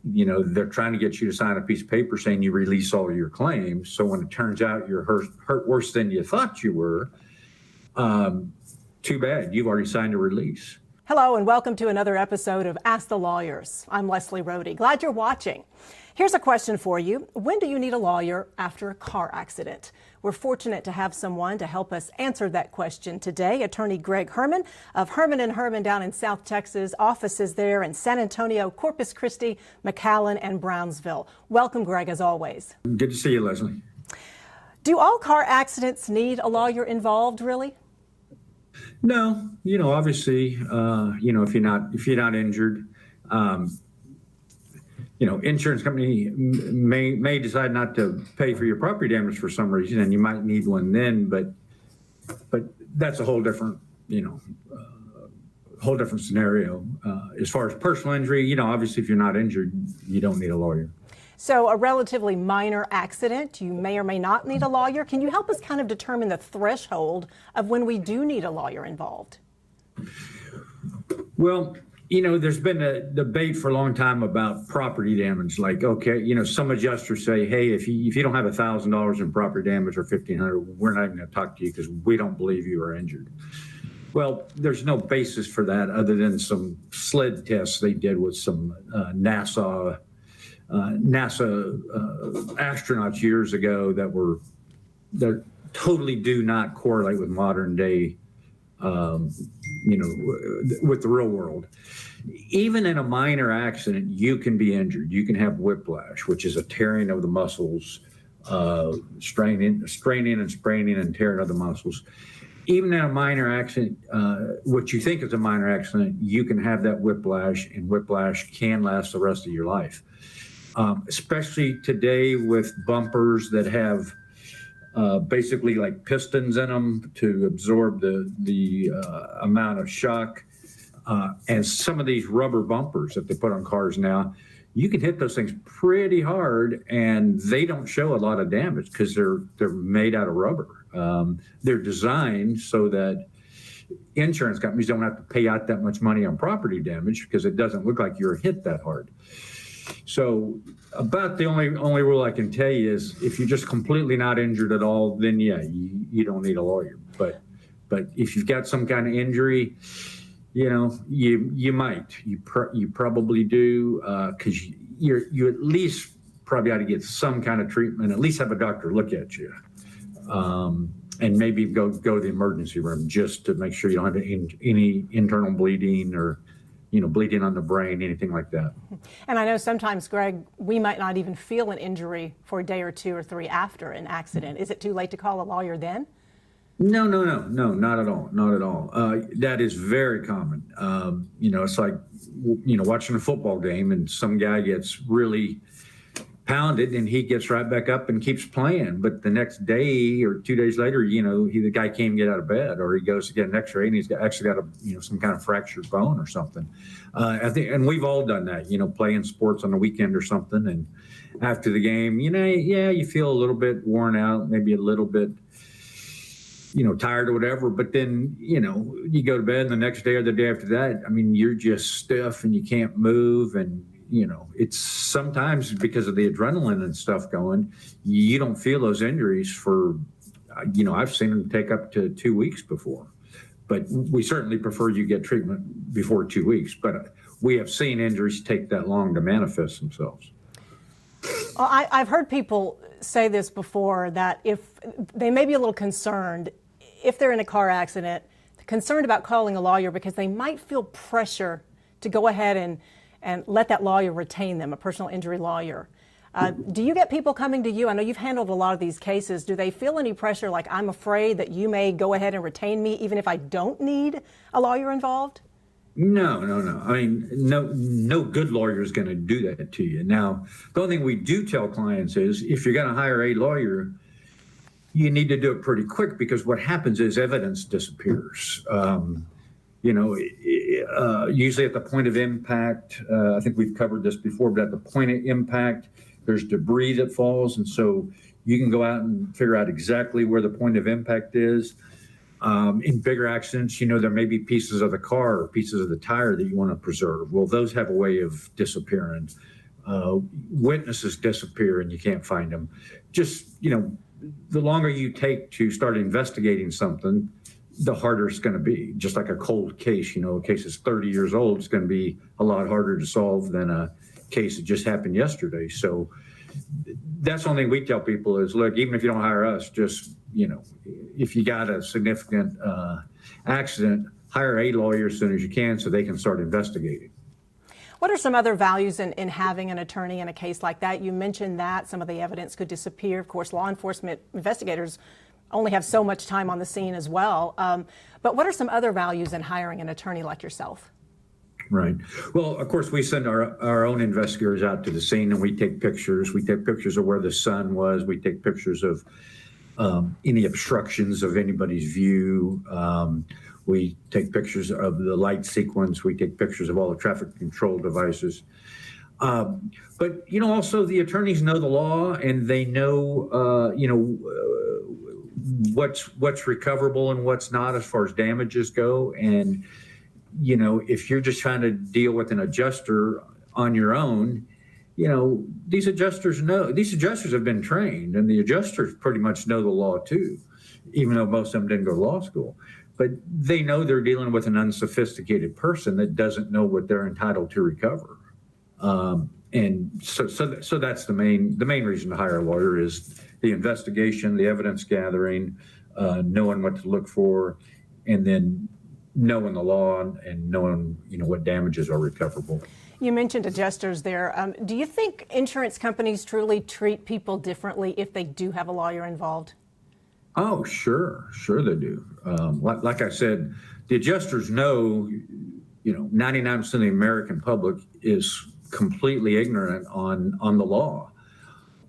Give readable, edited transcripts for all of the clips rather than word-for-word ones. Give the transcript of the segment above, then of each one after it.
they're trying to get you to sign a piece of paper saying you release all your claims. So when it turns out you're hurt worse than you thought you were, too bad. You've already signed a release. Hello and welcome to another episode of Ask the Lawyers. I'm Leslie Rohde. Glad you're watching. Here's a question for you. When do you need a lawyer after a car accident? We're fortunate to have someone to help us answer that question today. Attorney Greg Herrman of Herrman Herrman down in South Texas. Offices there in San Antonio, Corpus Christi, McAllen, and Brownsville. Welcome, Greg, as always. Good to see you, Leslie. Do all car accidents need a lawyer involved, really? No, obviously, if you're not injured, insurance company may decide not to pay for your property damage for some reason, and you might need one then. But that's a whole different, whole different scenario. As far as personal injury, obviously, if you're not injured, you don't need a lawyer. So a relatively minor accident, you may or may not need a lawyer. Can you help us kind of determine the threshold of when we do need a lawyer involved? Well, there's been a debate for a long time about property damage. Like, okay, some adjusters say, hey, if you don't have $1,000 in property damage or $1,500, we're not even going to talk to you because we don't believe you are injured. Well, there's no basis for that other than some sled tests they did with some NASA astronauts years ago that totally do not correlate with modern day, with the real world. Even in a minor accident, you can be injured. You can have whiplash, which is a tearing of the muscles, straining and spraining and tearing of the muscles. Even in a minor accident, what you think is a minor accident, you can have that whiplash, and whiplash can last the rest of your life. Especially today with bumpers that have basically like pistons in them to absorb the amount of shock. And some of these rubber bumpers that they put on cars now, you can hit those things pretty hard and they don't show a lot of damage because they're made out of rubber. They're designed so that insurance companies don't have to pay out that much money on property damage because it doesn't look like you're hit that hard. So about the only rule I can tell you is if you're just completely not injured at all, then yeah, you don't need a lawyer. But if you've got some kind of injury, you might. You probably do because you at least probably ought to get some kind of treatment. At least have a doctor look at you, and maybe go to the emergency room just to make sure you don't have any internal bleeding or bleeding on the brain, anything like that. And I know sometimes, Greg, we might not even feel an injury for a day or two or three after an accident. Is it too late to call a lawyer then? No, not at all. Not at all. That is very common. It's like, watching a football game and some guy gets really pounded and he gets right back up and keeps playing. But the next day or 2 days later, the guy can't even get out of bed, or he goes to get an x-ray and he's actually got some kind of fractured bone or something. I think, and we've all done that, playing sports on the weekend or something. And after the game, you feel a little bit worn out, maybe a little bit, tired or whatever, but then, you go to bed and the next day or the day after that, you're just stiff and you can't move. And, it's sometimes because of the adrenaline and stuff going, you don't feel those injuries for, I've seen them take up to 2 weeks before, but we certainly prefer you get treatment before 2 weeks. But we have seen injuries take that long to manifest themselves. Well, I've heard people say this before, that if they may be a little concerned if they're in a car accident, concerned about calling a lawyer because they might feel pressure to go ahead and let that lawyer retain them, a personal injury lawyer. Do you get people coming to you? I know you've handled a lot of these cases. Do they feel any pressure, like, I'm afraid that you may go ahead and retain me even if I don't need a lawyer involved? No. No good lawyer is going to do that to you. Now, the only thing we do tell clients is if you're going to hire a lawyer, you need to do it pretty quick, because what happens is evidence disappears. Usually at the point of impact, I think we've covered this before, but at the point of impact, there's debris that falls. And so you can go out and figure out exactly where the point of impact is. In bigger accidents, there may be pieces of the car or pieces of the tire that you want to preserve. Well, those have a way of disappearing. Witnesses disappear and you can't find them. Just, the longer you take to start investigating something, the harder it's going to be. Just like a cold case, a case that's 30 years old, it's going to be a lot harder to solve than a case that just happened yesterday. So that's the only thing we tell people is, look, even if you don't hire us, just, if you got a significant accident, hire a lawyer as soon as you can so they can start investigating. What are some other values in having an attorney in a case like that? You mentioned that some of the evidence could disappear. Of course, law enforcement investigators only have so much time on the scene as well. But what are some other values in hiring an attorney like yourself? Right. Well, of course, we send our own investigators out to the scene and we take pictures. We take pictures of where the sun was. We take pictures of any obstructions of anybody's view. We take pictures of the light sequence. We take pictures of all the traffic control devices. But, also the attorneys know the law and they know, what's recoverable and what's not as far as damages go. And, if you're just trying to deal with an adjuster on your own, these adjusters have been trained and the adjusters pretty much know the law too, even though most of them didn't go to law school. But they know they're dealing with an unsophisticated person that doesn't know what they're entitled to recover. And so that's the main reason to hire a lawyer is the investigation, the evidence gathering, knowing what to look for, and then knowing the law and knowing, what damages are recoverable. You mentioned adjusters there. Do you think insurance companies truly treat people differently if they do have a lawyer involved? Oh, sure they do. Like I said, the adjusters know, 99% of the American public is completely ignorant on the law,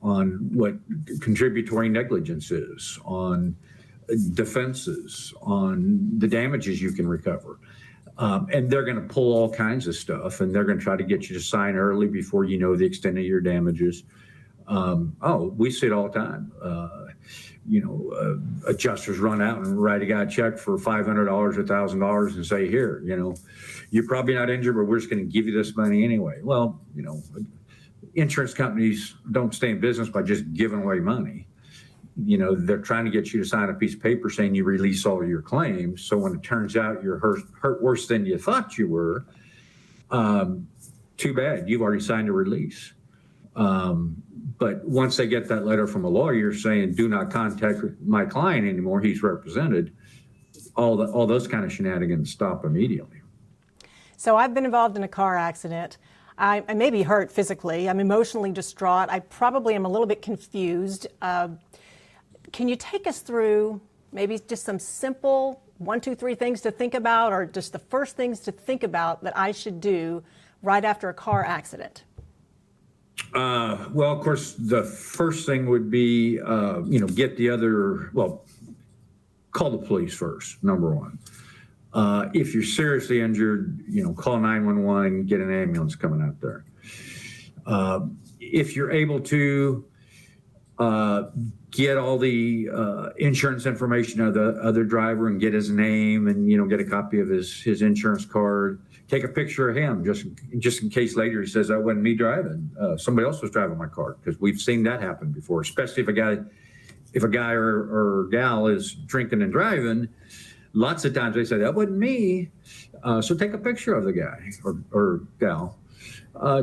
on what contributory negligence is, on defenses, on the damages you can recover. And they're going to pull all kinds of stuff, and they're going to try to get you to sign early before you know the extent of your damages. We see it all the time. Adjusters run out and write a guy a check for $500 or $1,000 and say, here, you're probably not injured, but we're just going to give you this money anyway. Well, insurance companies don't stay in business by just giving away money. They're trying to get you to sign a piece of paper saying you release all your claims. So when it turns out you're hurt worse than you thought you were, too bad, you've already signed a release. But once they get that letter from a lawyer saying, do not contact my client anymore, he's represented, all those kind of shenanigans stop immediately. So I've been involved in a car accident. I may be hurt physically. I'm emotionally distraught. I probably am a little bit confused. Can you take us through maybe just some simple 1, 2, 3 things to think about, or just the first things to think about that I should do right after a car accident? Well, of course, the first thing would be, get call the police first, number one. If you're seriously injured, call 911, get an ambulance coming out there. If you're able to get all the insurance information of the other driver and get his name and, get a copy of his insurance card, take a picture of him just in case later he says, that wasn't me driving. Somebody else was driving my car, because we've seen that happen before, especially if a guy or gal is drinking and driving. Lots of times they say, that wasn't me. So take a picture of the guy or gal.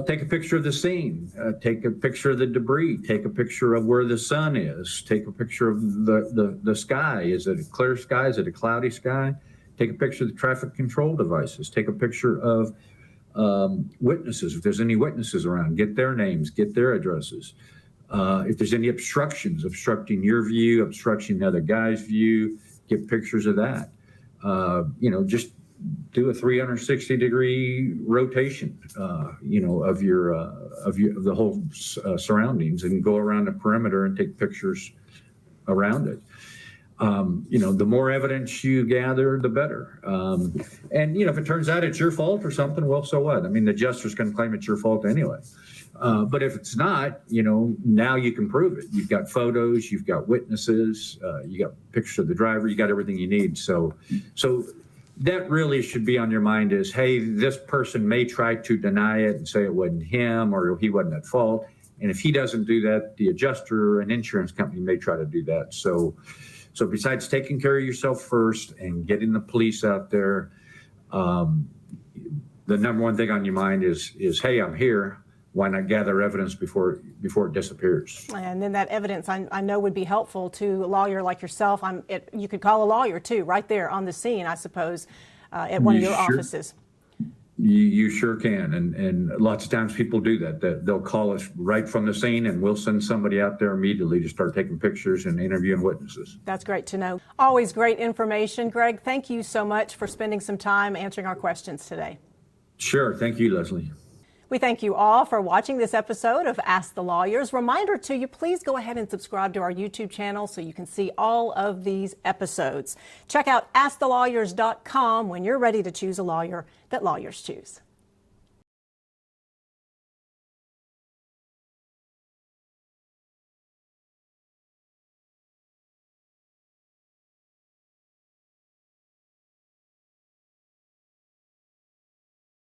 Take a picture of the scene. Take a picture of the debris. Take a picture of where the sun is. Take a picture of the sky. Is it a clear sky? Is it a cloudy sky? Take a picture of the traffic control devices. Take a picture of witnesses. If there's any witnesses around, get their names, get their addresses. If there's any obstructions, obstructing your view, obstructing the other guy's view, get pictures of that. Just do a 360-degree rotation, of the whole surroundings, and go around the perimeter and take pictures around it. The more evidence you gather, the better. And if it turns out it's your fault or something, well, so what? I mean, the adjuster's going to claim it's your fault anyway. But if it's not, now you can prove it. You've got photos, you've got witnesses, you got pictures of the driver, you got everything you need. So that really should be on your mind is, hey, this person may try to deny it and say it wasn't him or he wasn't at fault. And if he doesn't do that, the adjuster and insurance company may try to do that. So besides taking care of yourself first and getting the police out there, the number one thing on your mind is, hey, I'm here. Why not gather evidence before it disappears? And then that evidence I know would be helpful to a lawyer like yourself. You could call a lawyer too, right there on the scene, I suppose, at one of your offices. You sure can, and lots of times people do that. They'll call us right from the scene, and we'll send somebody out there immediately to start taking pictures and interviewing witnesses. That's great to know. Always great information, Greg. Thank you so much for spending some time answering our questions today. Sure, thank you, Leslie. We thank you all for watching this episode of Ask the Lawyers. Reminder to you, please go ahead and subscribe to our YouTube channel so you can see all of these episodes. Check out AskTheLawyers.com when you're ready to choose a lawyer that lawyers choose.